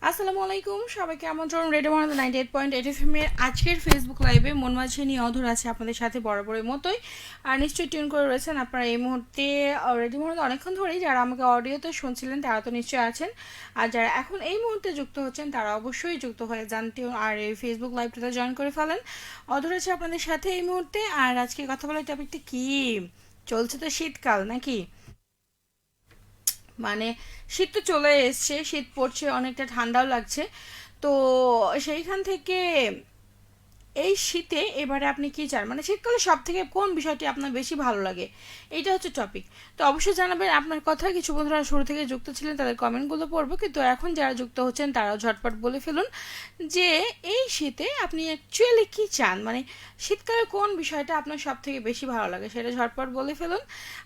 আসসালামু আলাইকুম, সবাইকে আমন্ত্রণ রেডিও 98.8 এফএম এর আজকের ফেসবুক লাইভে মন মাঝে নিয়ে অধর আছে আপনাদের সাথে বরাবরের মতোই। আর নিশ্চয়ই টিউন করে রয়েছেন আপনারা এই মুহূর্তে রেডিও মনে অনেকক্ষণ ধরেই। যারা আমাকে অডিওতে শুনছিলেন তারা তো নিশ্চয়ই আছেন, আর যারা এখন এই মুহূর্তে যুক্ত হচ্ছেন তারা অবশ্যই যুক্ত হয়ে যান টিউন আর এই ফেসবুক লাইভটাতে জয়েন করে ফেলেন। অধর আছে আপনাদের সাথে এই মুহূর্তে। আর আজকে কথা বলার টপিকটা কি? চলছে তো শীতকাল নাকি, মানে শীত তো চলে এসছে, শীত পড়ছে, অনেকটা ঠান্ডাও লাগছে। তো সেইখান থেকে এই শীতে এবারে আপনি কি চান, মানে শীতকালে সব থেকে কোন বিষয়টি আপনার বেশি ভালো লাগে, এইটা হচ্ছে টপিক। তো অবশ্যই জানাবেন আপনার কথা। কিছু বন্ধুরা শুরু থেকে যুক্ত ছিলেন, তাদের কমেন্টগুলো পড়বো, কিন্তু এখন যারা যুক্ত হচ্ছেন তারাও ঝটপট বলে ফেলুন যে এই শীতে আপনি অ্যাকচুয়ালি কি চান, মানে শীতকালে কোন বিষয়টা আপনার সব থেকে বেশি ভালো লাগে সেটা ঝটপট বলে ফেলুন।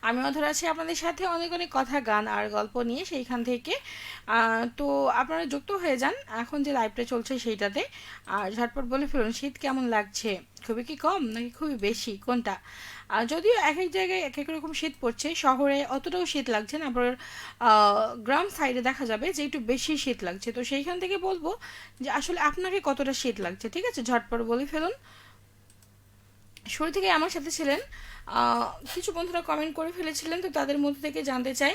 আমি অধর আছি আপনাদের সাথে অনেক অনেক কথা, গান আর গল্প নিয়ে সেইখান থেকে। তো আপনারা যুক্ত হয়ে যান এখন যে লাইভটা চলছে সেইটাতে। আর ঝটপট বলে ফেলুন শীত কেমন লাগছে, খুবই কি কম নাকি খুবই বেশি, কোনটা? আর যদিও এক এক জায়গায় এক এক রকম শীত পড়ছে, শহরে অতটাও শীত লাগছে না, আবার গ্রাম সাইডে দেখা যাবে যে একটু বেশি শীত লাগছে। তো সেইখান থেকে বলবো যে আসলে আপনাকে কতটা শীত লাগছে, ঠিক আছে? ঝটপট বলে ফেলুন। শুরু থেকে আমার সাথে ছিলেন কিছু বন্ধুরা কমেন্ট করে ফেলেছিলেন, তো তাদের মধ্যে থেকে জানতে চাই।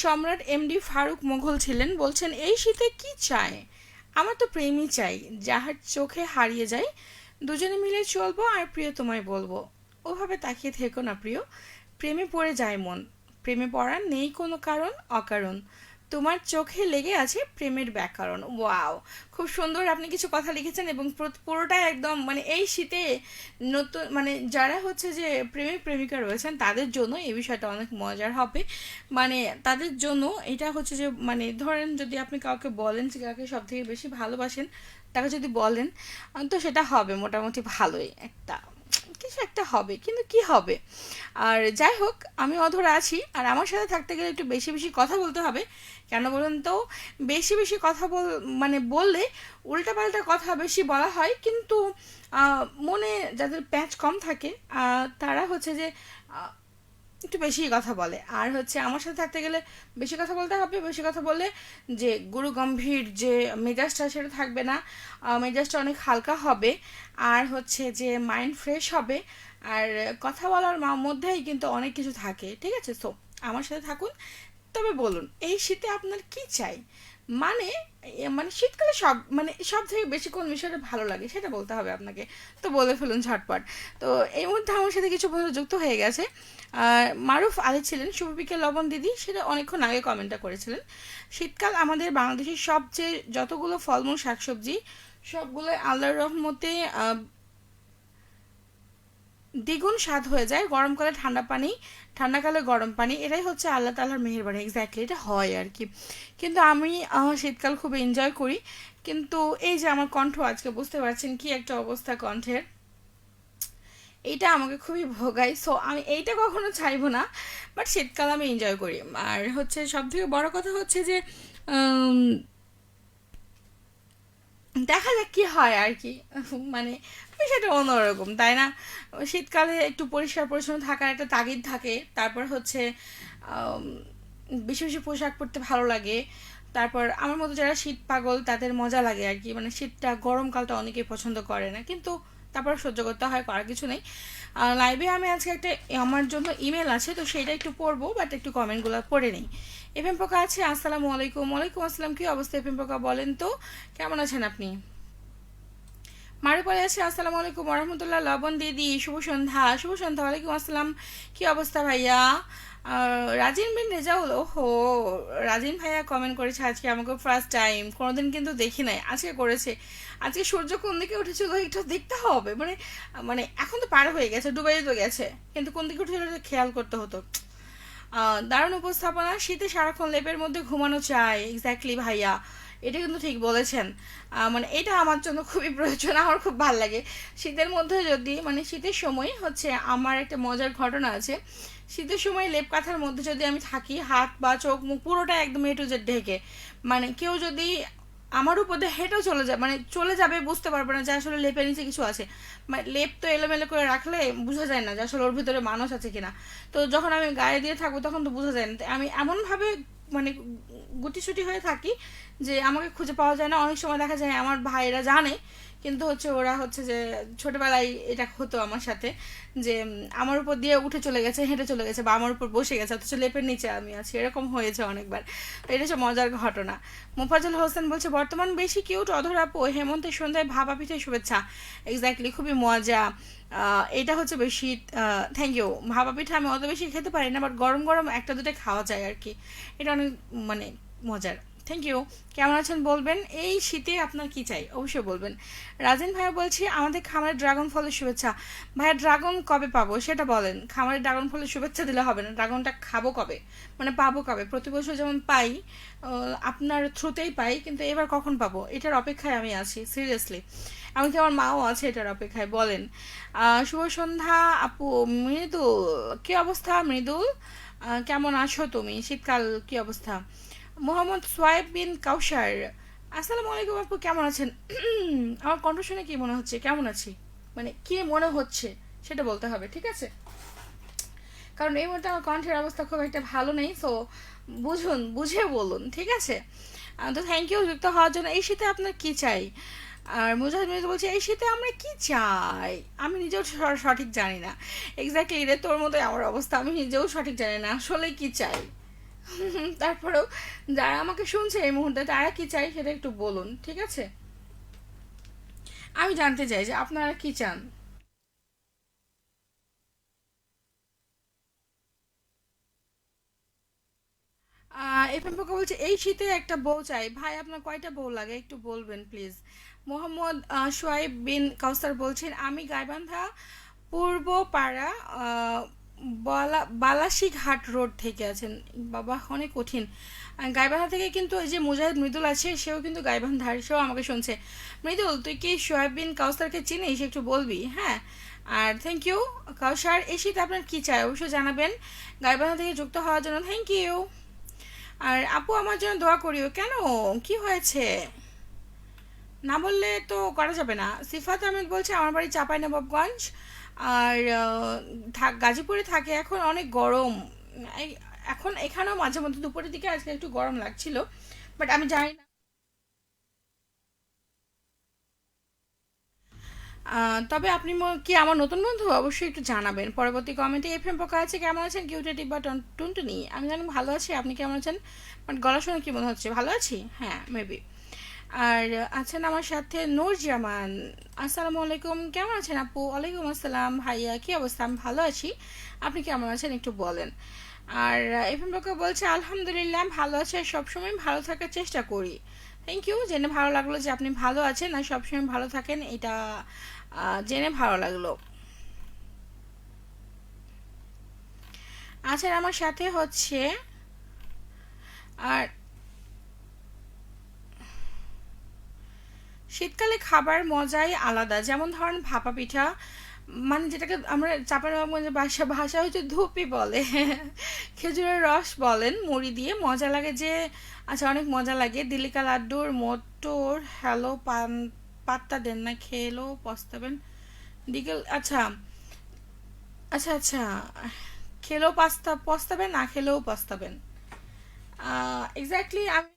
সম্রাট এমডি ফারুক মোঘল ছিলেন, বলছেন এই শীতে কি চায়? আমার তো প্রেমই চাই, যাহার চোখে হারিয়ে যায়, দুজনে মিলে চলবো আর প্রিয় তোমায় বলবো। ওভাবে তাকিয়ে থেকো না প্রিয়, প্রেমে পড়ে যায় মন, প্রেমে পড়ার নেই কোনো কারণ অকারণ, তোমার চোখে লেগে আছে প্রেমের ব্যাকরণ। ওয়াও, খুব সুন্দর আপনি কিছু কথা লিখেছেন, এবং পুরোটা একদম মানে এই শীতে নতুন, মানে যারা হচ্ছে যে প্রেমিক প্রেমিকা রয়েছেন তাদের জন্য এই বিষয়টা অনেক মজার হবে। মানে তাদের জন্য এটা হচ্ছে যে, মানে ধরেন যদি আপনি কাউকে বলেন যে কাউকে সব থেকে বেশি ভালোবাসেন, তাকে যদি বলেন তো সেটা হবে মোটামুটি ভালোই একটা, কিছু একটা হবে, কিন্তু কি হবে? আর যাই হোক, আমি অধরা আছি, আর আমার সাথে থাকতে গেলে একটু বেশি বেশি কথা বলতে হবে। কেন বলুন তো? বেশি বেশি কথা মানে বললে উল্টাপাল্টা কথা বেশি বলা হয়, কিন্তু মনে যাদের প্যাচ কম থাকে তারা হচ্ছে যে একটু বেশি কথা বলে। আর হচ্ছে আমার সাথে থাকতে গেলে বেশি কথা বলতে হবে, বেশি কথা বললে যে গুরু গম্ভীর যে মেজাজটা সেটা থাকবে না, মেজাজটা অনেক হালকা হবে। আর হচ্ছে যে মাইন্ড ফ্রেশ হবে। আর কথা বলার মধ্যেই কিন্তু অনেক কিছু থাকে, ঠিক আছে? সো আমার সাথে থাকুন। তবে বলুন এই শীতে আপনার কি চাই, মানে মানে শীতকালে সব, মানে সব থেকে বেশি কোন বিষয়টা ভালো লাগে সেটা বলতে হবে আপনাকে। তো বলে ফেলুন ঝটপট। তো এই মুহূর্তে আমার সাথে কিছু বন্ধু যুক্ত হয়ে গেছে। মারুফ আলী ছিলেন, শুভ বিকেল লবণ দিদি, সেটা অনেকক্ষণ আগে কমেন্টটা করেছিলেন। শীতকাল আমাদের বাংলাদেশের সবচেয়ে যতগুলো ফলমূল শাকসবজি সবগুলো আল্লাহর রহমতে দ্বিগুণ স্বাদ হয়ে যায়। গরমকালে ঠান্ডা পানি, ঠান্ডাকালে গরম পানি, এটাই হচ্ছে আল্লাহ তাআলার মেহেরবানি। এক্স্যাক্টলি এটা হয় আর কি। কিন্তু আমি শীতকাল খুব এনজয় করি। কিন্তু এই যে আমার কণ্ঠ আজকে বুঝতে পারছেন কি একটা অবস্থা কণ্ঠের, এইটা আমাকে খুবই ভোগায়। সো আমি এইটা কখনো চাইবো না, বাট শীতকাল আমি এনজয় করি। আর হচ্ছে সব থেকে বড় কথা হচ্ছে যে উম, দেখা যাক কি হয় আর কি। মানে বিষয়টা অন্যরকম, তাই না? শীতকালে একটু পরিষ্কার পরিচ্ছন্ন থাকার একটা তাগিদ থাকে। তারপর হচ্ছে আম, বেশি বেশি পোশাক পরতে ভালো লাগে। তারপর আমার মতো যারা শীত পাগল তাদের মজা লাগে আর কি, মানে শীতটা, গরমকালটা অনেকেই পছন্দ করে না, কিন্তু তারপর সহ্য করতে হয়, করার কিছু নেই। লাইভে আমি আজকে একটা, আমার জন্য ইমেল আছে তো সেটা একটু পড়বো, বাট একটু কমেন্টগুলো পড়ে নেই। এফএম পোকা আছে, আসসালামু আলাইকুম। ওয়ালাইকুম আসসালাম, কি অবস্থা এফএম পোকা, বলেন তো কেমন আছেন আপনি? মারু পরে আছে, আসসালামু আলাইকুম রহমতুল্লাহ। লবণ দিদি, শুভ সন্ধ্যা। শুভ সন্ধ্যা, ওয়ালাইকুম আসসালাম। কি অবস্থা ভাইয়া? রাজিন বিন রেজাউল, ওহো, রাজিন ভাইয়া কমেন্ট করেছে আজকে, আমাকে ফার্স্ট টাইম, কোনোদিন কিন্তু দেখি নাই, আজকে করেছে। আজকে সূর্য কোন দিকে উঠেছিল একটু দেখতে হবে, মানে মানে এখন তো পার হয়ে গেছে, ডুবে তো গেছে, কিন্তু কোন দিকে উঠেছিল এটা খেয়াল করতে হতো। দারুণ উপস্থাপনা। শীতে সারাক্ষণ লেপের মধ্যে ঘুমানো চাই, এক্স্যাক্টলি ভাইয়া, এটা কিন্তু ঠিক বলেছেন। মানে এটা আমার জন্য খুবই প্রয়োজন, আমার খুব ভালো লাগে শীতের মধ্যে। যদি মানে শীতের সময় হচ্ছে আমার একটা মজার ঘটনা আছে। শীতের সময় লেপ কাঁথার মধ্যে যদি আমি থাকি, হাত বা চোখ মুখ পুরোটা একদম এ টু জেড ঢেকে, মানে কেউ যদি আমার উপর দিয়ে হেঁটেও চলে যায়, মানে চলে যাবে, বুঝতে পারবে না যে আসলে লেপের নিচে কিছু আছে। মানে লেপ তো এলোমেলো করে রাখলে বোঝা যায় না যে আসলে ওর ভিতরে মানুষ আছে কিনা। তো যখন আমি গায়ে দিয়ে থাকবো তখন তো বোঝা যায় না, আমি এমনভাবে মানে গুটিসুটি হয়ে থাকি, যে আমাকে খুঁজে পাওয়া যায় না। অনেক সময় দেখা যায় আমার ভাইয়েরা জানে, কিন্তু হচ্ছে ওরা হচ্ছে যে ছোটবেলায় এটা হতো আমার সাথে, যে আমার উপর দিয়ে উঠে চলে গেছে, হেঁটে চলে গেছে, বা আমার উপর বসে গেছে, অথচ লেপের নিচে আমি আছি, এরকম হয়েছে অনেকবার। তো এটা হচ্ছে মজার ঘটনা। মোফাজ্জল হোসেন বলছে বর্তমান বেশি কিউট অধর আপু, হেমন্তের সন্ধ্যায় ভাপা পিঠে শুভেচ্ছা। এক্স্যাক্টলি, খুবই মজা। এটা হচ্ছে বেশি, থ্যাংক ইউ। ভাপা পিঠা আমি অত বেশি খেতে পারি না, বাট গরম গরম একটা দুটো খাওয়া যায় আর কি। এটা অনেক মানে মজার। Thank you. কেমন আছেন বলবেন, এই শীতে আপনার কি চাই অবশ্যই বলবেন। রাজেন ভাইয়া বলছি আমাদের খামারের ড্রাগন ফলের শুভেচ্ছা। ভাইয়া ড্রাগন কবে পাবো সেটা বলেন। খামারের ড্রাগন ফলের শুভেচ্ছা দিলে হবে না, ড্রাগনটা খাবো কবে, মানে পাবো কবে? প্রতি বছর যেমন পাই, আপনার থ্রুতেই পাই, কিন্তু এবার কখন পাবো এটার অপেক্ষায় আমি আছি সিরিয়াসলি। এমনকি আমার মাও আছে এটার অপেক্ষায়। বলেন। শুভ সন্ধ্যা আপু। মৃদুল, কি অবস্থা মৃদুল? কেমন আছো তুমি? শীতকাল কি অবস্থা? মোহাম্মদ সোয়াইব বিন কাউসার, আসসালামু আলাইকুম আপু, কেমন আছেন? আমার কণ্ঠ শুনে কি মনে হচ্ছে কেমন আছি, মানে কি মনে হচ্ছে সেটা বলতে হবে, ঠিক আছে? কারণ এই মুহূর্তে আমার কণ্ঠের অবস্থা খুব একটা ভালো নেই, সো বুঝুন, বুঝে বলুন, ঠিক আছে? তো থ্যাংক ইউ যুক্ত হওয়ার জন্য। এই শীতে আপনার কি চাই? আর মুজাহিদ মির্জা বলছে এই শীতে আমরা কি চাই, আমি নিজেও সঠিক জানি না। এক্স্যাক্টলি রে, তোর মতোই আমার অবস্থা, আমি নিজেও সঠিক জানি না আসলে কি চাই। তারপরেও যারা আমাকে শুনছে এই মুহূর্তে তারা কি চাই সেটা একটু বলুন, ঠিক আছে? আমি জানতে চাই যে আপনারা কি চান। এফএম পোকা বলছে এই শীতে একটা বউ চাই। ভাই আপনার কয়টা বউ লাগে একটু বলবেন প্লিজ। মোহাম্মদ সোয়াইব বিন কাউসার বলছেন আমি গাইবান্ধা পূর্ব পাড়া বালাসিঘাট রোড থেকে আছেন। বাবা অনেক কঠিন। গাইবান্ধা থেকে কিন্তু এই যে মুজাহিদ মৃদুল আছে, সেও কিন্তু গাইবান্ধার, সেও আমাকে শুনছে। মৃদুল তুই কি সোয়াইব বিন কাউসারকে চিনিস একটু বলবি, হ্যাঁ? আর থ্যাংক ইউ কাউসার। এই শীতে আপনার কি চাই অবশ্যই জানাবেন। গাইবান্ধা থেকে যুক্ত হওয়ার জন্য থ্যাংক ইউ। আর আপু আমার জন্য দোয়া করিও। কেন, কি হয়েছে? না বললে তো করা যাবে না। সিফাত আহমেদ বলছে আমার বাড়ি চাঁপাইনবাবগঞ্জ, আর গাজীপুরে থাকে। এখন অনেক গরম। এখন এখানেও মাঝে মধ্যে দুপুরের দিকে আজকে একটু গরম লাগছিল, বাট আমি জানি না। তবে আপনি কি আমার নতুন বন্ধু অবশ্যই একটু জানাবেন পরবর্তী কমেন্টে। এফএম পোকা আছে কেমন আছেন, কিউটেটি বা টুনটুনি? আমি জানি ভালো আছি, আপনি কেমন আছেন? বাট গলা শুনে কি মনে হচ্ছে ভালো আছি, হ্যাঁ মেবি। আর আছেন আমার সাথে নূর জামান। আসসালামু আলাইকুম, কেমন আছেন আপু? ওয়ালাইকুম আসসালাম ভাইয়া, কি অবস্থা? আমি ভালো আছি, আপনি কেমন আছেন একটু বলেন। আর এফএম বাকা বলছে আলহামদুলিল্লাহ ভালো আছে, সবসময় ভালো থাকার চেষ্টা করি। থ্যাংক ইউ, জেনে ভালো লাগলো যে আপনি ভালো আছেন আর সবসময় ভালো থাকেন, এটা জেনে ভালো লাগলো। আছেন আমার সাথে হচ্ছে, আর শীতকালে খাবার মজাই আলাদা, যেমন ধরেন ভাপা পিঠা, মানে যেটাকে আমরা চাঁপাইনবাবগঞ্জের ভাষা হচ্ছে ধুপি বলে। খেজুরের রস বলেন, মুড়ি দিয়ে মজা লাগে যে। আচ্ছা, অনেক মজা লাগে। দিলিকা লাড্ডুর মোটর হ্যালো পান, পাত্তা দেন না, খেলেও পস্তাবেন। দিকে আচ্ছা, আচ্ছা আচ্ছা, খেলেও পস্তাবেন, না খেলেও পস্তাবেন। এক্স্যাক্টলি আমি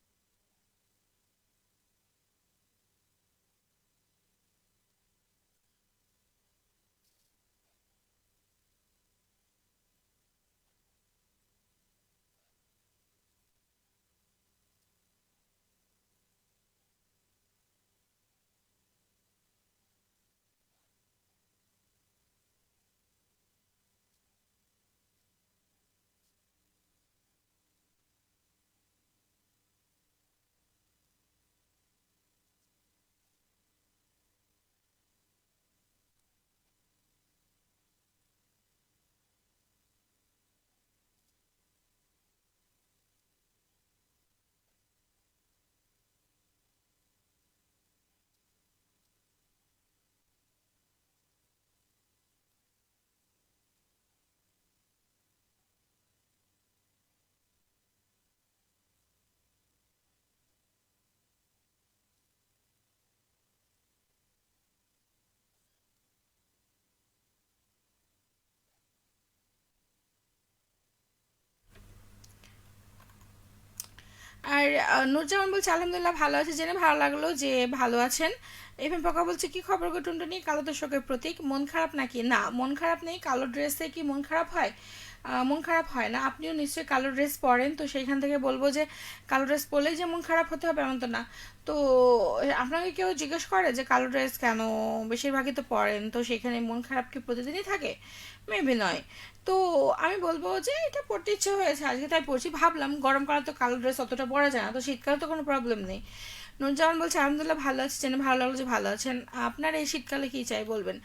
নূরজামান বলছে আলহামদুলিল্লাহ ভালো আছে, জেনে ভালো লাগলো যে ভালো আছেন। এফএম পকা বলছে কি খবর গো টুনটুনি, কালো তো শোকের প্রতীক, মন খারাপ নাকি? না, মন খারাপ নেই। কালো ড্রেসে কি মন খারাপ হয়? মন খারাপ হয় না। আপনিও নিশ্চয়ই কালো ড্রেস পরেন, তো সেইখান থেকে বলবো যে কালো ড্রেস পরলেই যে মন খারাপ হতে হবে এমন তো না। তো আপনাকে কেউ জিজ্ঞেস করে যে কালো ড্রেস কেন, বেশিরভাগই তো পরেন, তো সেখানে মন খারাপ কি প্রতিদিনই থাকে? মেবি নয়। তো আমি বলবো যে এটা পড়তে ইচ্ছে হয়েছে আজকে তাই পড়ছি, ভাবলাম গরমকালে তো কালো ড্রেস অতটা পরা যায় না, তো শীতকালে তো কোনো প্রবলেম নেই। নুরজামান বলছে আলহামদুলিল্লাহ ভালো আছে, জেনে ভালো লাগলো যে ভালো আছেন। আপনার এই শীতকালে কী চাই বলবেন?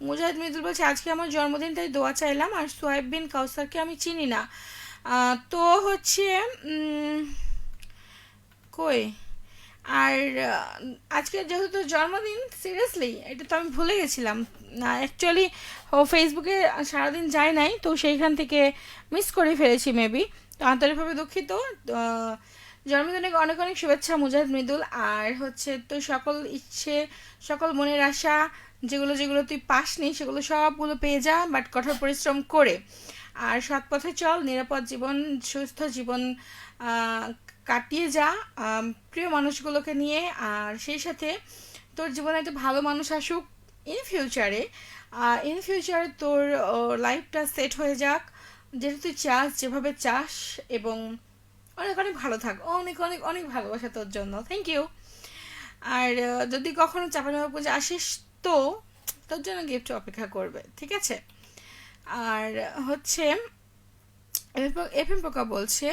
মুজাহিদ মৃদুল বলছে আজকে আমার জন্মদিন তাই দোয়া চাইলাম, আর সোয়াইব বিন কাউসারকে আমি চিনি না। তো হচ্ছে কই আর আজকে যেহেতু জন্মদিন, সিরিয়াসলি এটা তো আমি ভুলে গেছিলাম। অ্যাকচুয়ালি ও ফেসবুকে সারাদিন যায় নাই, তো সেইখান থেকে মিস করে ফেলেছি মেবি। তো আন্তরিকভাবে দুঃখিত। আহ, জন্মদিনে অনেক অনেক শুভেচ্ছা মুজাহিদ মৃদুল। আর হচ্ছে তো সকল ইচ্ছে, সকল মনের আশা, যেগুলো যেগুলো তুই পাসনি সেগুলো সবগুলো পেয়ে যা, বাট কঠোর পরিশ্রম করে। আর সৎ পথে চল, নিরাপদ জীবন, সুস্থ জীবন আহ, কাটিয়ে যা প্রিয় মানুষগুলোকে নিয়ে। আর সেই সাথে তোর জীবনে একটা ভালো মানুষ আসুক ইন ফিউচারে। ইন ফিউচারে তোর লাইফটা সেট হয়ে যাক যেটা তুই চাস, যেভাবে চাস। এবং অনেক অনেক ভালো থাক, অনেক অনেক অনেক ভালোবাসা তোর জন্য, থ্যাংক ইউ। আর যদি কখনো চাঁপাইনবাবগঞ্জে আসিস তো তোর জন্য গিফট অপেক্ষা করবে, ঠিক আছে? আর হচ্ছে এফএম পোকা বলছে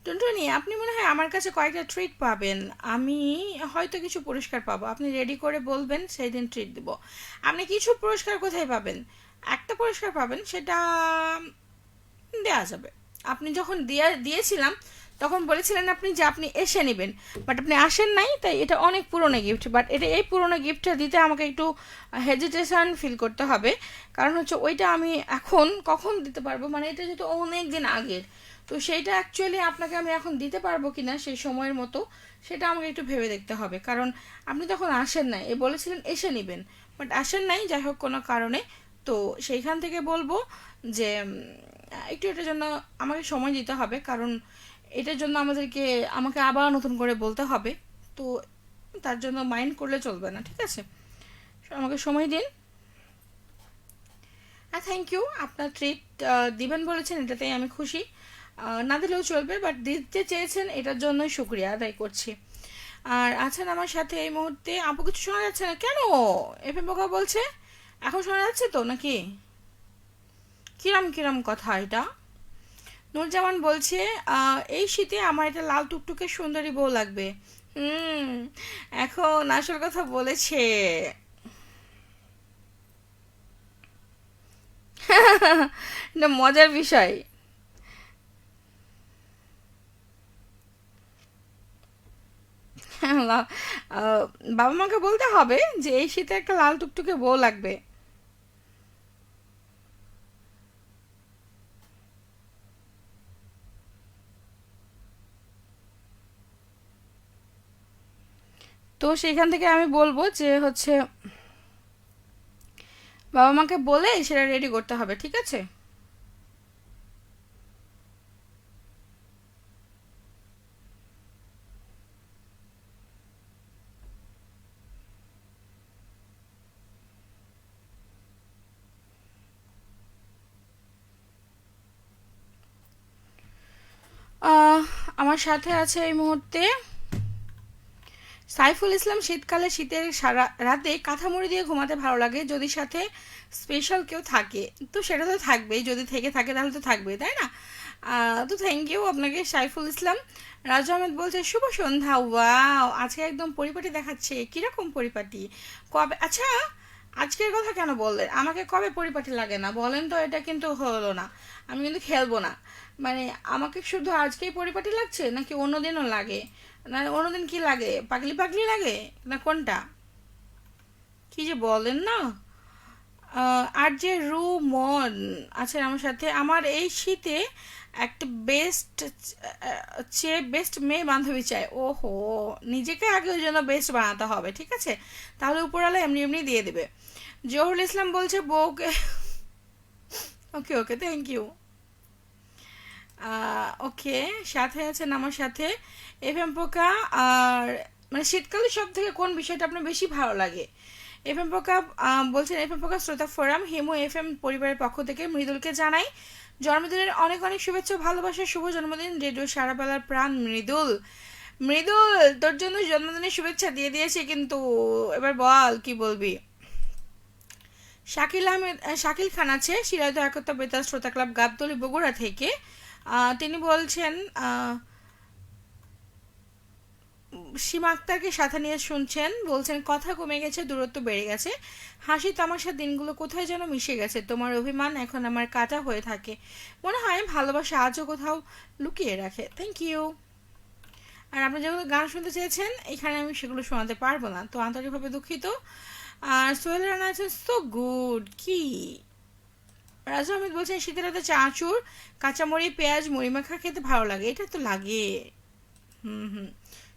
টুনটুনি আপনি মনে হয় আমার কাছে কয়েকটা ট্রিট পাবেন, আমি হয়তো কিছু পুরস্কার পাবো, আপনি রেডি করে বলবেন সেই দিন ট্রিট দেব। আপনি কিছু পুরস্কার কোথায় পাবেন? একটা পুরস্কার পাবেন, সেটা দেওয়া যাবে। আপনি যখন দিয়েছিলাম তখন বলেছিলেন আপনি যে আপনি এসে নেবেন, বাট আপনি আসেন নাই, তাই এটা অনেক পুরনো গিফট। বাট এটা এই পুরনো গিফটটা দিতে আমাকে একটু হেজিটেশন ফিল করতে হবে, কারণ হচ্ছে ওইটা আমি এখন কখন দিতে পারবো, মানে এটা যেহেতু অনেক দিন আগের, তো সেইটা অ্যাকচুয়ালি আপনাকে আমি এখন দিতে পারবো কিনা সেই সময়ের মতো, সেটা আমাকে একটু ভেবে দেখতে হবে। কারণ আপনি তখন আসেন নাই, বলেছিলেন এসে নেবেন, বাট আসেন নাই যাই হোক কোনো কারণে। তো সেইখান থেকে বলবো যে একটু এটার জন্য আমাকে সময় দিতে হবে, কারণ এটার জন্য আমাকে আবার নতুন করে বলতে হবে। তো তার জন্য মাইন্ড করলে চলবে না, ঠিক আছে? আমাকে সময় দিন। হ্যাঁ, থ্যাংক ইউ। আপনার ট্রিট দিবেন বলেছেন, এটাতেই আমি খুশি। না দিলেও চলবে, বাট দিতে চেয়েছেন, এটার জন্যই শুক্রিয়া আদায় করছি। আর আছেন আমার সাথে এই মুহূর্তে, আপু কিছু শোনা যাচ্ছে না কেন? এফএম পোকা বলছে এখন শোনা যাচ্ছে তো নাকি? কিরম কিরম কথা এটা? নূরজামান বলছে এই শীতে আমার এটা লাল টুকটুকে সুন্দরী বউ লাগবে। হুম, এখন আসল কথা বলেছে। এটা মজার বিষয়। লা- আহ, বাবা মাকে বলতে হবে যে এই শীতে একটা লাল টুকটুকে বউ লাগবে। তো সেখান থেকে আমি বলবো যে হচ্ছে বাবা মাকে বলে সেটা রেডি করতে হবে, ঠিক আছে? আহ, আমার সাথে আছে এই মুহূর্তে সাইফুল ইসলাম। শীতকালে শীতের সারা রাতে কাঁথামুড়ি দিয়ে ঘুমাতে ভালো লাগে যদি সাথে স্পেশাল কেউ থাকে। তো সেটা তো থাকবেই, যদি থেকে থাকে তাহলে তো থাকবেই, তাই না? তো থ্যাংক ইউ আপনাকে সাইফুল ইসলাম। রাজু আহমেদ বলছে শুভ সন্ধ্যা, ওয়াও আজকে একদম পরিপাটি দেখাচ্ছে। কিরকম পরিপাটি? কবে? আচ্ছা, আজকের কথা কেন বললেন? আমাকে কবে পরিপাটি লাগে না বলেন তো, এটা কিন্তু হলো না। আমি কিন্তু খেলবো না। মানে আমাকে শুধু আজকেই পরিপাটি লাগছে নাকি অন্যদিনও লাগে? না অন্যদিন কি লাগে, পাগলি পাগলি লাগে না কোনটা? কি যে বলেন না। আর যে রুমন আছেন আমার সাথে, আমার এই শীতে একটা বেস্ট চেয়ে বেস্ট মেয়ে বান্ধবী চাই। ওহো, নিজেকে আগে ওই জন্য বেস্ট বানাতে হবে, ঠিক আছে? তাহলে উপরওয়ালা এমনি এমনি দিয়ে দেবে। জহুরুল ইসলাম বলছে বউকে ওকে ওকে, থ্যাংক ইউ। ওকে, সাথে আছেন আমার সাথে এফএম পোকা। আর মানে শীতকালে সব থেকে কোন বিষয়টা আপনার বেশি ভালো লাগে? এফএম পোকা বলছেন, এফএম পোকা শ্রোতা ফোরাম হিমু এফএম পরিবারের পক্ষ থেকে মৃদুলকে জানাই জন্মদিনের অনেক অনেক শুভেচ্ছা, ভালোবাসা, শুভ জন্মদিন রেডিও সারাবেলার প্রাণ মৃদুল। মৃদুল, তোর জন্য জন্মদিনের শুভেচ্ছা দিয়ে দিয়েছে, কিন্তু এবার বল কি বলবি। শাকিল আহমেদ, শাকিল খান আছে শিরায়ত একতা বেতার শ্রোতা ক্লাব গাবতলী বগুড়া থেকে। তিনি বলছেন সীমা আক্তারকে সাথে নিয়ে শুনছেন, বলছেন কথা কমে গেছে, দূরত্ব বেড়ে গেছে, হাসি তামাশার দিনগুলো কোথায় যেন মিশে গেছে, তোমার অভিমান এখন আমার কাটা হয়ে থাকে, মনে হয় ভালোবাসা আজও কোথাও লুকিয়ে রাখে। Thank you. আর আপনি যেগুলো গান শুনতে চেয়েছেন এখানে আমি সেগুলো শোনাতে পারবো না, তো আন্তরিকভাবে দুঃখিত। আর সোহেল রানা আছে সো গুড কি। রাজু আহমেদ বলছেন শীতের রাতে চাঁচুর, কাঁচামরি, পেঁয়াজ, মুড়ি মাখা খেতে ভালো লাগে। এটা তো লাগে, হুম হুম,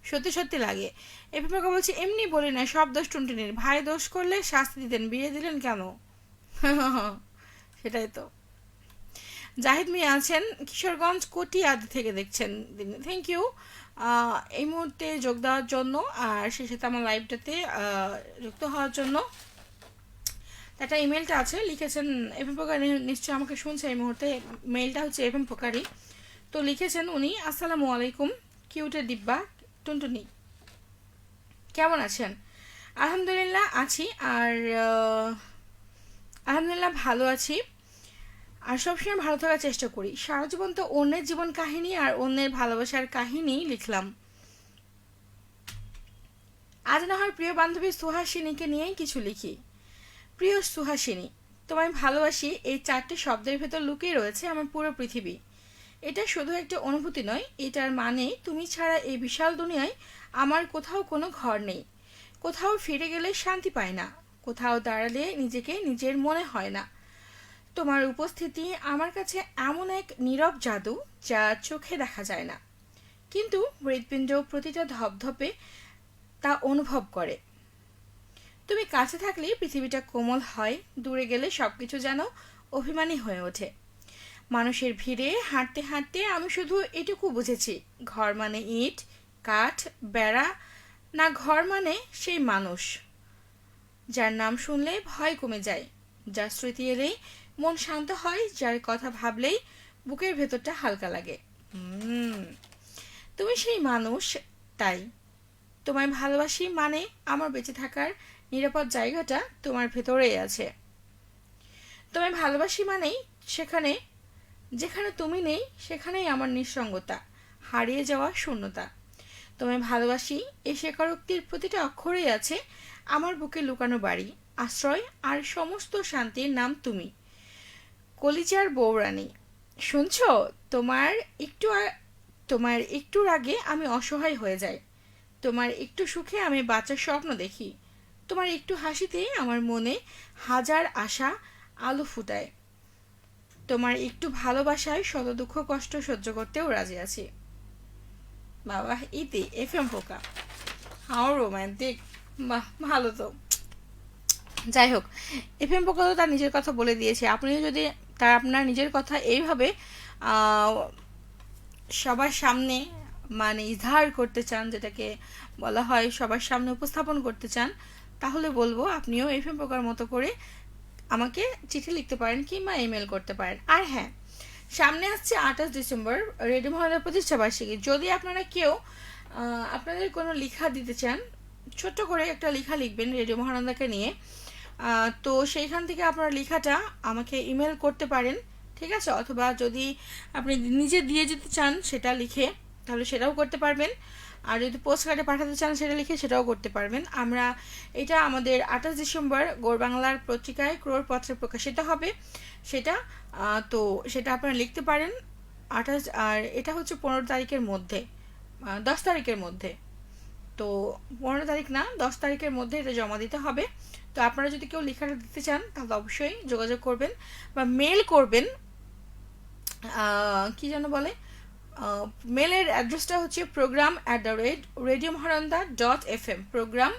সত্যি সত্যি লাগে। এভাবে বলছে এমনি বলি না, সব দোষ টুনটুনির, ভাই দোষ করলে শাস্তি দিতেন, বিয়ে দিলেন কেন? সেটাই তো। জাহিদ মিয়া আছেন কিশোরগঞ্জ কটিয়াদি থেকে দেখছেন, থ্যাংক ইউ এই মুহূর্তে যোগ দেওয়ার জন্য আর সেই সাথে আমার লাইভটাতে যুক্ত হওয়ার জন্য। একটা ইমেলটা আছে, লিখেছেন এফএম পোকারি, নিশ্চয়ই আমাকে শুনছে এই মুহূর্তে। মেলটা হচ্ছে এফএম পোকারি, তো লিখেছেন উনি আসসালামু আলাইকুম কিউটের ডিব্বা টুনটুনি, কেমন আছেন? আলহামদুলিল্লাহ আছি, আর আলহামদুলিল্লাহ ভালো আছি, আর সবসময় ভালো থাকার চেষ্টা করি। সারা জীবন তো অন্যের জীবন কাহিনী আর অন্যের ভালোবাসার কাহিনী লিখলাম, আজ না হয় প্রিয় বান্ধবী সুহাসিনীকে নিয়েই কিছু লিখি। প্রিয় সুহাসিনী, তোমায় ভালোবাসি এই 4টি শব্দের ভেতর লুকিয়ে রয়েছে আমার পুরো পৃথিবী। এটা শুধু একটা অনুভূতি নয়, এটার মানে তুমি ছাড়া এই বিশাল দুনিয়ায় আমার কোথাও কোনো ঘর নেই, কোথাও ফিরে গেলে শান্তি পায় না, কোথাও দাঁড়ালে নিজেকে নিজের মনে হয় না। তোমার উপস্থিতি আমার কাছে এমন এক নীরব জাদু যা চোখে দেখা যায় না, কিন্তু হৃৎপিণ্ড প্রতিটা ধপধপে তা অনুভব করে। তুমি কাছে থাকলে পৃথিবীটা কোমল হয়, দূরে গেলে সবকিছু যেন অভিমানী হয়ে ওঠে। মানুষের ভিড়ে হাঁটতে হাঁটতে আমি শুধু এটুকু বুঝেছি, ঘর মানে ইট, কাঠ, বেড়া না, ঘর মানে সেই মানুষ যার নাম শুনলে ভয় কমে যায়, যার স্মৃতি এলেই মন শান্ত হয়, যার কথা ভাবলেই বুকের ভেতরটা হালকা লাগে। তুমি সেই মানুষ, তাই তোমায় ভালোবাসি মানে আমার বেঁচে থাকার নিরাপদ জায়গাটা তোমার ভেতরেই আছে। তোমায় ভালোবাসি মানেই সেখানে, যেখানে তুমি নেই সেখানেই আমার নিঃসঙ্গতা, হারিয়ে যাওয়া শূন্যতা। তোমায় ভালোবাসি এই স্বীকারোক্তির প্রতিটা অক্ষরেই আছে আমার বুকে লুকানো বাড়ি, আশ্রয় আর সমস্ত শান্তির নাম তুমি। কলিজার বৌরানী, শুনছো? তোমার একটু তোমার একটুর আগে আমি অসহায় হয়ে যাই, তোমার একটু সুখে আমি বাঁচার স্বপ্ন দেখি, তোমার একটু হাসিতে আমার মনে হাজার আশা আলো ফুটায়, তোমার একটু ভালোবাসায় শত দুঃখ কষ্ট সহ্য করতেও রাজি আছি। বাবা, ইতি এফএম পোকা, হাও রোম্যান্টিক, বাহ ভালো তো। যাই হোক, এফএম পোকা তো তার নিজের কথা বলে দিয়েছে, আপনিও যদি তার আপনার নিজের কথা এইভাবে সবার সামনে মানে ইজহার করতে চান, যেটাকে বলা হয় সবার সামনে উপস্থাপন করতে চান, তাহলে বলবো আপনিও এফএম পোকার মতো করে আমাকে চিঠি লিখতে পারেন কিংবা ইমেল করতে পারেন। আর হ্যাঁ, সামনে আসছে 28 ডিসেম্বর রেডিও মহানন্দার প্রতিষ্ঠাবার্ষিকী। যদি আপনারা কেউ আপনাদের কোনো লেখা দিতে চান, ছোট্ট করে একটা লেখা লিখবেন রেডিও মহানন্দাকে নিয়ে, তো সেইখান থেকে আপনার লেখাটা আমাকে ইমেল করতে পারেন, ঠিক আছে? অথবা যদি আপনি নিজে দিয়ে যেতে চান সেটা লিখে, তাহলে সেটাও করতে পারবেন। আর যদি পোস্ট কার্ডে পাঠাতে চান সেটা লিখে সেটাও করতে পারবেন। আমরা এটা আমাদের 28 ডিসেম্বর গৌর বাংলার পত্রিকায় ক্রোড়পত্রে প্রকাশিত হবে সেটা, তো সেটা আপনারা লিখতে পারেন 28, আর এটা হচ্ছে 15 তারিখের মধ্যে, 10 তারিখের মধ্যে, তো 15 তারিখ না 10 তারিখের মধ্যে এটা জমা দিতে হবে। তো আপনারা যদি কেউ লেখাটা দিতে চান তাহলে অবশ্যই যোগাযোগ করবেন বা মেল করবেন। কি যেন বলে, মেলের অ্যাড্রেসটা হচ্ছে program@radiomaharanda.fm, program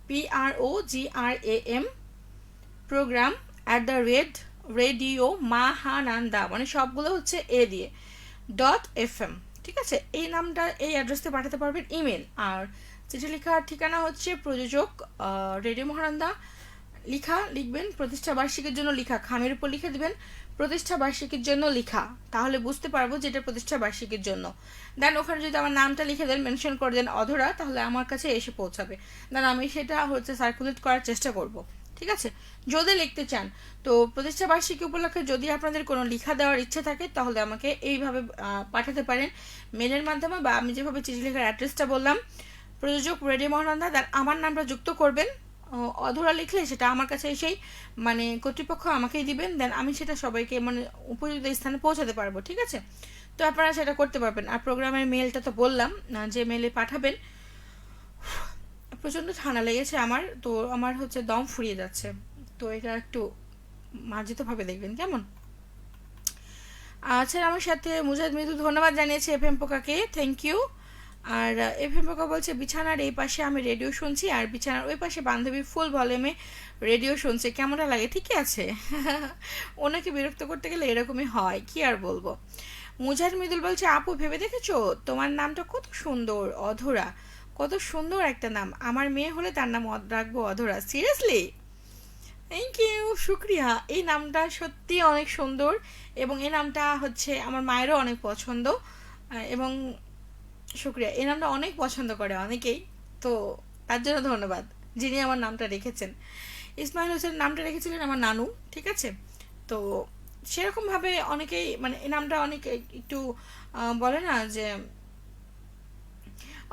PROGRAM, program@radio mahananda, মানে সবগুলো হচ্ছে এ দিয়ে .fm। ঠিক আছে, এই নামটা এই অ্যাড্রেসে পাঠাতে পারবেন ইমেল। আর চিঠি লেখার ঠিকানা হচ্ছে প্রযোজক রেডিও মহানন্দা, লিখবেন প্রতিষ্ঠা বার্ষিকীর জন্য লিখা, খামের উপর লিখে দিবেন প্রতিষ্ঠা বার্ষিকীর জন্য লিখা, তাহলে বুঝতে পারবো যে এটা প্রতিষ্ঠা বার্ষিকীর জন্য। দেন ওখানে যদি আমার নামটা লিখে দেন, মেনশন করে দেন অধরা, তাহলে আমার কাছে এসে পৌঁছাবে। দেন আমি সেটা হচ্ছে সার্কুলেট করার চেষ্টা করব। ঠিক আছে, যদি লিখতে চান তো প্রতিষ্ঠা বার্ষিকী উপলক্ষে যদি আপনাদের কোনো লিখা দেওয়ার ইচ্ছে থাকে তাহলে আমাকে এইভাবে পাঠাতে পারেন মেলের মাধ্যমে, বা আমি যেভাবে চিঠি লেখার অ্যাড্রেসটা বললাম প্রযোজক রেডিও মহানন্দা, দেন আমার নামটা যুক্ত করবেন। অধরা লিখলে সেটা আমার কাছে এসেই মানে কর্তৃপক্ষ আমাকেই দিবেন, দেন আমি সেটা সবাইকে মানে উপযুক্ত স্থানে পৌঁছাতে পারবো। ঠিক আছে, তো আপনারা সেটা করতে পারবেন। আর প্রোগ্রামের মেলটা তো বললাম যে মেলে পাঠাবেন। প্রচণ্ড ঠান্ডা লেগেছে আমার, তো আমার হচ্ছে দম ফুরিয়ে যাচ্ছে, তো এটা একটু মার্জিতভাবে দেখবেন কেমন। আচ্ছা, আমার সাথে মুজাহিদ মৃদুল ধন্যবাদ জানিয়েছে এফএম পোকাকে, থ্যাংক ইউ। আর এফএম পোকা বলছে বিছানার এই পাশে আমি রেডিও শুনছি আর বিছানার ওই পাশে বান্ধবী ফুল ভলিউমে রেডিও শুনছে, কেমনটা লাগে? ঠিকই আছে। ওনাকে বিরক্ত করতে গেলে এরকমই হয়, কি আর বলবো। মুজাহিদ মৃদুল বলছে আপু ভেবে দেখেছো তোমার নামটা কত সুন্দর, অধরা, কত সুন্দর একটা নাম। আমার মেয়ে হলে তার নাম রাখবো অধরা। সিরিয়াসলি? থ্যাংক ইউ, শুক্রিয়া। এই নামটা সত্যি অনেক সুন্দর এবং এই নামটা হচ্ছে আমার মায়েরও অনেক পছন্দ, এবং শুক্রিয়া, এই নামটা অনেক পছন্দ করে অনেকেই, তো তার জন্য ধন্যবাদ যিনি আমার নামটা রেখেছেন। ইসমাইল হোসেন নামটা রেখেছিলেন আমার নানু। ঠিক আছে, তো সেরকমভাবে অনেকেই মানে এই নামটা অনেক একটু বলে না যে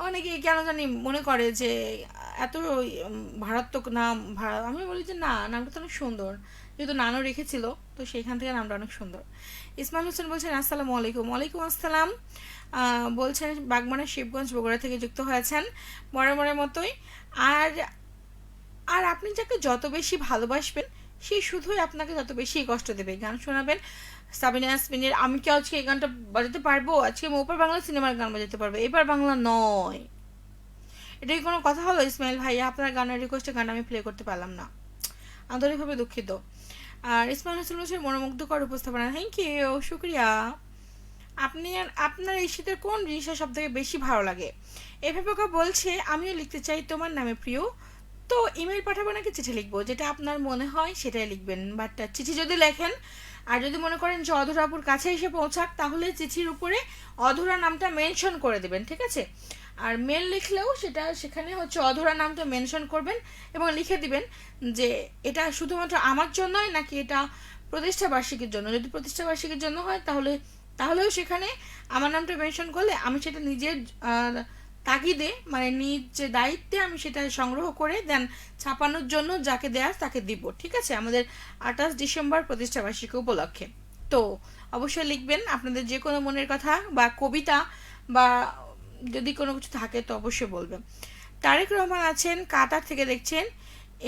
অনেকে কেন জানি মনে করে যে এত ভারাত্মক নাম, আমি বলি যে না, নামটা তো অনেক সুন্দর, যেহেতু নানু রেখেছিল তো সেইখান থেকে নামটা অনেক সুন্দর। ইসমাইল হোসেন বলছেন আসসালামু আলাইকুম। ওয়ালাইকুম আসসালাম। বলছেন বাগমারা শিবগঞ্জ বগুড়া থেকে যুক্ত হয়েছেন বরাবরের মতোই। আর আর আপনি যাকে যত বেশি ভালোবাসবেন সে শুধুই আপনাকে তত বেশি কষ্ট দেবে। গান শোনাবেন সাবিনা ইয়াসমিনের আমি কি আজকে এই গানটা বাজাতে পারবো, আজকে আমি ওপার বাংলা সিনেমার গান বাজাতে পারবো, এবার বাংলা নয়। এটা কি কোনো কথা হলো ইসমাইল ভাইয়া? আপনার গানের রিকোয়েস্টে গান আমি প্লে করতে পারলাম না, আন্তরিকভাবে দুঃখিত। আর ইসমাইল হোসেন বলছেন মনোমুগ্ধকর উপস্থাপনা, থ্যাংক ইউ, শুক্রিয়া। আপনি আপনার এই শীতের কোন জিনিসটা সব থেকে বেশি ভালো লাগে? এভাবে বলছে আমিও লিখতে চাই তোমার নামে প্রিয়। তো ইমেল পাঠাবো নাকি চিঠি লিখবো, যেটা আপনার মনে হয় সেটাই লিখবেন। বাট চিঠি যদি লেখেন আর যদি মনে করেন যে অধরাপুর কাছে এসে পৌঁছাক, তাহলে চিঠির উপরে অধরা নামটা মেনশন করে দেবেন। ঠিক আছে, আর মেল লিখলেও সেটা সেখানে হচ্ছে অধরা নামটা মেনশন করবেন এবং লিখে দিবেন যে এটা শুধুমাত্র আমার জন্যই নাকি এটা প্রতিষ্ঠা বার্ষিকীর জন্য। যদি প্রতিষ্ঠা বার্ষিকীর জন্য হয় তাহলেও সেখানে আমার নামটা মেনশন করলে আমি সেটা নিজের তাগিদে মানে নিজ দায়িত্বে আমি সেটা সংগ্রহ করে দেন ছাপানোর জন্য যাকে দেয়ার তাকে দিব। ঠিক আছে, আমাদের 28 ডিসেম্বর প্রতিষ্ঠা বার্ষিকী উপলক্ষে। তো অবশ্যই লিখবেন আপনাদের যে কোনো মনের কথা বা কবিতা বা যদি কোনো কিছু থাকে তো অবশ্যই বলবেন। তারেক রহমান আছেন কাতার থেকে দেখছেন,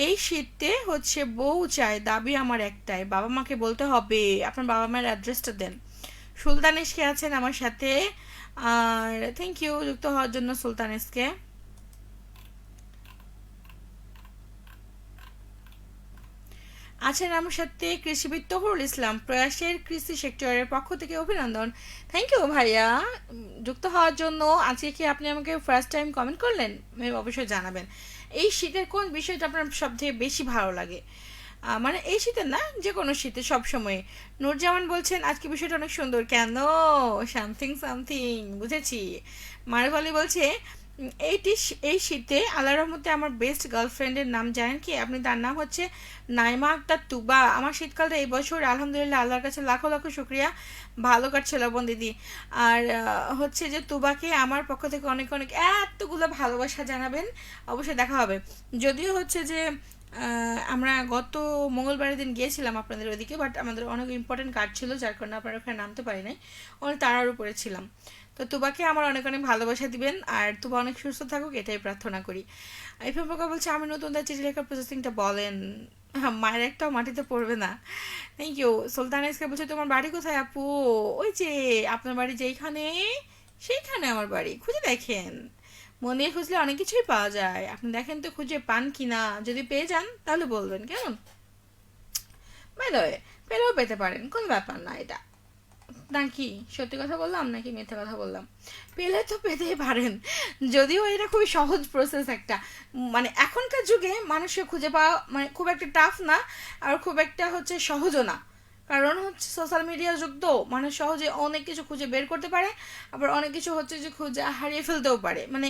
এই শীতে হচ্ছে বউ চাই, দাবি আমার একটাই, বাবা মাকে বলতে হবে। আপনার বাবা মায়ের অ্যাড্রেসটা দেন। সুলতানেশকে আছেন আমার সাথে, আর থ্যাংক ইউ যুক্ত হওয়ার জন্য সুলতানেশকে। আছেন আমার সাথে কৃষিবিদ তহুরুল ইসলাম, প্রয়াসের কৃষি সেক্টরের পক্ষ থেকে অভিনন্দন। থ্যাংক ইউ ভাইয়া যুক্ত হওয়ার জন্য। আজকে কি আপনি আমাকে ফার্স্ট টাইম কমেন্ট করলেন? অবশ্যই জানাবেন এই শীতের কোন বিষয়টা আপনার সবথেকে বেশি ভালো লাগে। মানে এই শীতের না, যে কোনো শীতে সব সময়। নূরজামান বলছেন আজকে বিষয়টা অনেক সুন্দর, কেন? সামথিং সামথিং বুঝেছি। মারুফ বলছে এই শীতে আল্লাহর রহমতে আমার বেস্ট গার্লফ্রেন্ডের নাম জানেন কি আপনি? তার নাম হচ্ছে নাইমা আক্তার তুবা। আমার শীতকালটা এই বছর আলহামদুলিল্লাহ আল্লাহর কাছে লাখো লাখো শুক্রিয়া ভালো কাটছে লবণ দিদি। আর হচ্ছে যে তুবাকে আমার পক্ষ থেকে অনেক অনেক এতগুলো ভালোবাসা জানাবেন। অবশ্যই দেখা হবে। যদিও হচ্ছে যে আমরা গত মঙ্গলবারের দিন গিয়েছিলাম আপনাদের ওইদিকে, বাট আমাদের অনেক ইম্পর্টেন্ট কাজ ছিল যার কারণে আপনার ওখানে নামতে পারি নাই, অনেক তাড়ার উপরে ছিলাম। তো তুবাকে আমার অনেক অনেক ভালোবাসা দিবেন আর তুবা অনেক সুস্থ থাকুক এটাই প্রার্থনা করি। এফএম পোকা বলছে আমি নতুন তার চিঠি লেখার প্রসেসিংটা বলেন। মায়ের একটাও মাটিতে পড়বে না। Thank you. সুলতান এসকে বলছে তোমার বাড়ি কোথায় আপু? ওই যে আপনার বাড়ি যেইখানে সেইখানে আমার বাড়ি, খুঁজে দেখেন। মন দিয়ে খুঁজলে অনেক কিছুই পাওয়া যায়, আপনি দেখেন তো খুঁজে পান কিনা। যদি পেয়ে যান তাহলে বলবেন কেমন। বাই দ্য ওয়ে পেলেও পেতে পারেন, কোনো ব্যাপার না এটা। নাকি সত্যি কথা বললাম নাকি মিথ্যে কথা বললাম? পেলে তো পেতেই পারেন, যদিও এটা খুবই সহজ প্রসেস একটা। মানে এখনকার যুগে মানুষের খুঁজে পাওয়া মানে খুব একটা টাফ না, আর খুব একটা হচ্ছে সহজও না। কারণ হচ্ছে সোশ্যাল মিডিয়ার যুগ তো, মানুষ সহজে অনেক কিছু খুঁজে বের করতে পারে, আবার অনেক কিছু হচ্ছে যে খুঁজে হারিয়ে ফেলতেও পারে। মানে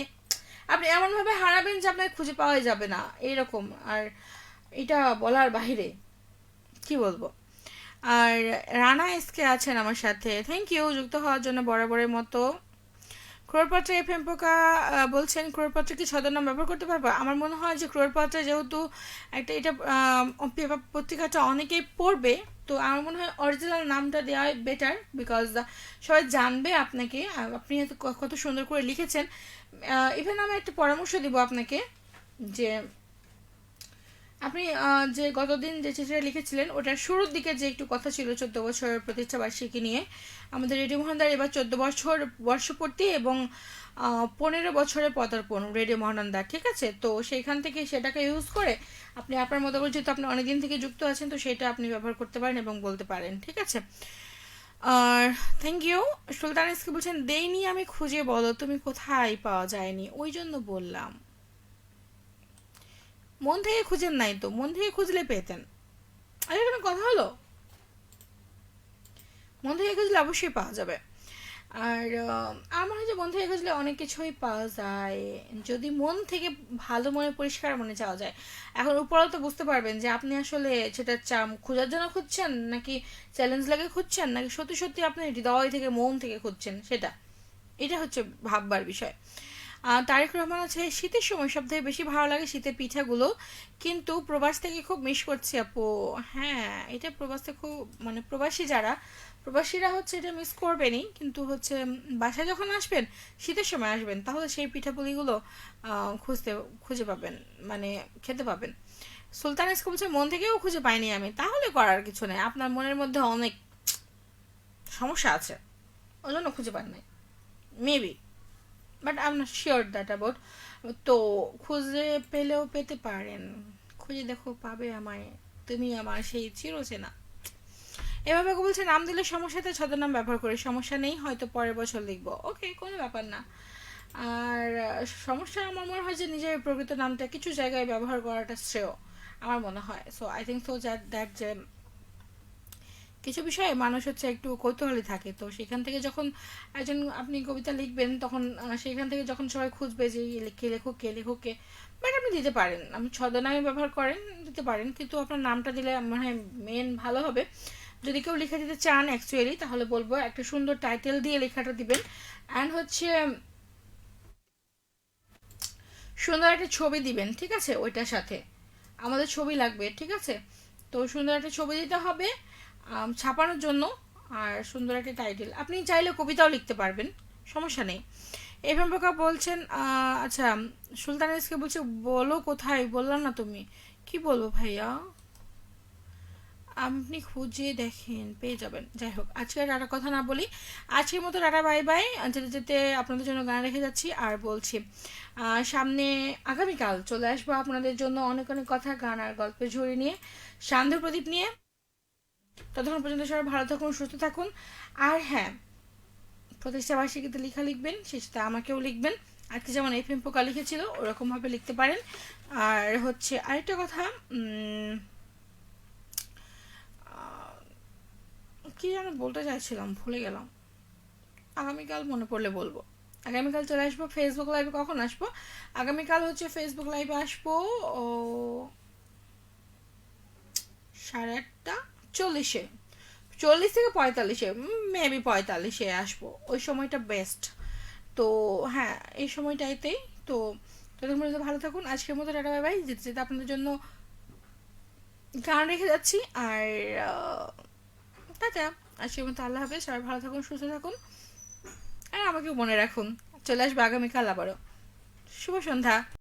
আপনি এমনভাবে হারাবেন যে আপনাকে খুঁজে পাওয়াই যাবে না, এইরকম। আর এটা বলার বাহিরে, কি বলবো। আর রানা এসকে আছেন আমার সাথে, থ্যাংক ইউ যুক্ত হওয়ার জন্য বরাবরের মতো। ক্রোড়পত্র এফএম পোকা বলছেন, ক্রোড়পত্র কি ছদ্মনাম ব্যবহার করতে পারবো? আমার মনে হয় যে ক্রোড়পত্র যেহেতু একটা এটা পেপার পত্রিকাটা অনেকেই পড়বে, তো আমার মনে হয় অরিজিনাল নামটা দেওয়া বেটার, বিকজ সবাই জানবে আপনাকে, আপনি এত কত সুন্দর করে লিখেছেন। ইভেন আমি একটা পরামর্শ দিব আপনাকে, যে আপনি যে গতদিন যে চিঠিটা লিখেছিলেন ওটার শুরুর দিকে যে একটু কথা ছিল 14 বছরের প্রতিষ্ঠা বার্ষিকী নিয়ে, আমাদের রেডিও মহানন্দার এবার 14 বছর বর্ষপূর্তি এবং 15 বছরে পদার্পণ রেডিও মহানন্দার, ঠিক আছে? তো সেইখান থেকে সেটাকে ইউজ করে আপনি আপনার মতো করে, যেহেতু আপনি অনেকদিন থেকে যুক্ত আছেন, তো সেটা আপনি ব্যবহার করতে পারেন এবং বলতে পারেন, ঠিক আছে? আর থ্যাংক ইউ। সুলতান ইসকে বলছেন, দেইনি আমি খুঁজে, বলো তুমি কোথায়, পাওয়া যায়নি ওই জন্য বললাম। মন থেকে খুঁজেন নাই তো, মন থেকে খুঁজলে পেতেন। আরে কোনো কথা হলো? মন থেকে খুঁজলে অবশ্যই পাওয়া যাবে। আর আমার মনে হয় যে মন থেকে খুঁজলে অনেক কিছুই পাওয়া যায়, যদি মন থেকে ভালো মনে পরিষ্কার মনে চাওয়া যায়। এখন উপরও তো বুঝতে পারবেন যে আপনি আসলে সেটা খোঁজার জন্য খুঁজছেন, নাকি চ্যালেঞ্জ লাগে খুঁজছেন, নাকি সত্যি সত্যি আপনি হৃদয় থেকে মন থেকে খুঁজছেন, সেটা এটা হচ্ছে ভাববার বিষয়। তারেক রহমান আছে, শীতের সময় সব থেকে বেশি ভালো লাগে শীতের পিঠাগুলো, কিন্তু প্রবাস থেকে খুব মিস করছি আপু। হ্যাঁ, এটা প্রবাস থেকে খুব, মানে প্রবাসী যারা, প্রবাসীরা হচ্ছে এটা মিস করবেনই, কিন্তু হচ্ছে বাসায় যখন আসবেন, শীতের সময় আসবেন, তাহলে সেই পিঠাপুলিগুলো খুঁজে পাবেন, মানে খেতে পাবেন। সুলতান ইসকে বলছে, মন থেকেও খুঁজে পাইনি আমি, তাহলে করার কিছু নেই, আপনার মনের মধ্যে অনেক সমস্যা আছে, ওই জন্য খুঁজে পান নাই, maybe, but I am not sure that about. তো খুঁজে পেলেও পেতে পারেন, খুঁজে দেখো পাবে আমায়, তুমি আমার সেই চিরচেনা। এভাবে বলছে, নাম দিলে সমস্যাতে ছদ্মনাম ব্যবহার করি, সমস্যা নেই, হয়তো পরের বছর লিখবো, ওকে, কোনো ব্যাপার না। আর সমস্যা আমার মনে হয় যে নিজের প্রকৃত নামটা কিছু জায়গায় ব্যবহার করাটা শ্রেয়, আমার মনে হয়। So I think so that যে কিছু বিষয়ে মানুষ হচ্ছে একটু কৌতূহলী থাকে, তো সেখান থেকে যখন একজন আপনি কবিতা লিখবেন, তখন সেখান থেকে যখন সবাই খুঁজবে যে কে লেখক, কে লেখক, কে, বাট আপনি দিতে পারেন, আপনি ছদ্মনামে ব্যবহার করেন, দিতে পারেন, কিন্তু আপনার নামটা দিলে মনে হয় মেন ভালো হবে। যদি কেউ লিখে দিতে চান অ্যাকচুয়ালি, তাহলে বলবো একটা সুন্দর টাইটেল দিয়ে লেখাটা দিবেন, অ্যান্ড হচ্ছে সুন্দর একটা ছবি দিবেন, ঠিক আছে? ওইটার সাথে আমাদের ছবি লাগবে, ঠিক আছে? তো সুন্দর একটা ছবি দিতে হবে ছাপানোর জন্য, আর সুন্দর একটা টাইটেল। আপনি চাইলে কবিতাও লিখতে পারবেন, সমস্যা নেই। এফএম প্রকা বলছেন, আচ্ছা, সুলতান ইসকে বলছে, বলো কোথায়, বললাম না তুমি, কি বলবো ভাইয়া, আপনি খুঁজে দেখেন পেয়ে যাবেন। যাই হোক, আজকে আর কথা না বলি, আজকের মতো টাটা বাই বাই। যেতে যেতে আপনাদের জন্য গান রেখে যাচ্ছি, আর বলছি সামনে আগামীকাল চলে আসবো আপনাদের জন্য অনেক অনেক কথা, গান আর গল্পের ঝুড়ি নিয়ে, সান্ধ্য প্রদীপ নিয়ে। ততক্ষণ পর্যন্ত সবাই ভালো থাকুন, সুস্থ থাকুন। আর হ্যাঁ, প্রতিষ্ঠা বার্ষিকীতে লেখা লিখবেন, সেটা আমাকেও লিখবেন, আজকে যেমন এফ এম পোকা লিখেছিল ওরকমভাবে লিখতে পারেন। আর হচ্ছে আরেকটা কথা, কি যেন বলতে চাইছিলাম, ভুলে গেলাম, আগামীকাল মনে পড়লে বলবো। আগামীকাল চলে আসবো ফেসবুক লাইভে, কখন আসবো? আগামীকাল হচ্ছে ফেসবুক লাইভে আসবো ও 8:30, 40 থেকে 45, মেবি 45 আসবো, ওই সময়টা বেস্ট। তো হ্যাঁ, এই সময়টাইতেই। তো ততক্ষণ পর্যন্ত ভালো থাকুন, আজকের মতো টাটা বাই বাই। যেতে যেতে আপনাদের জন্য গান রেখে যাচ্ছি, আর টাটা, আজকের মতো আল্লাহ হাফেজ, সবাই ভালো থাকুন, সুস্থ থাকুন, আর আমাকেও মনে রাখুন, চলে আসবে আগামীকাল আবারও। শুভ সন্ধ্যা।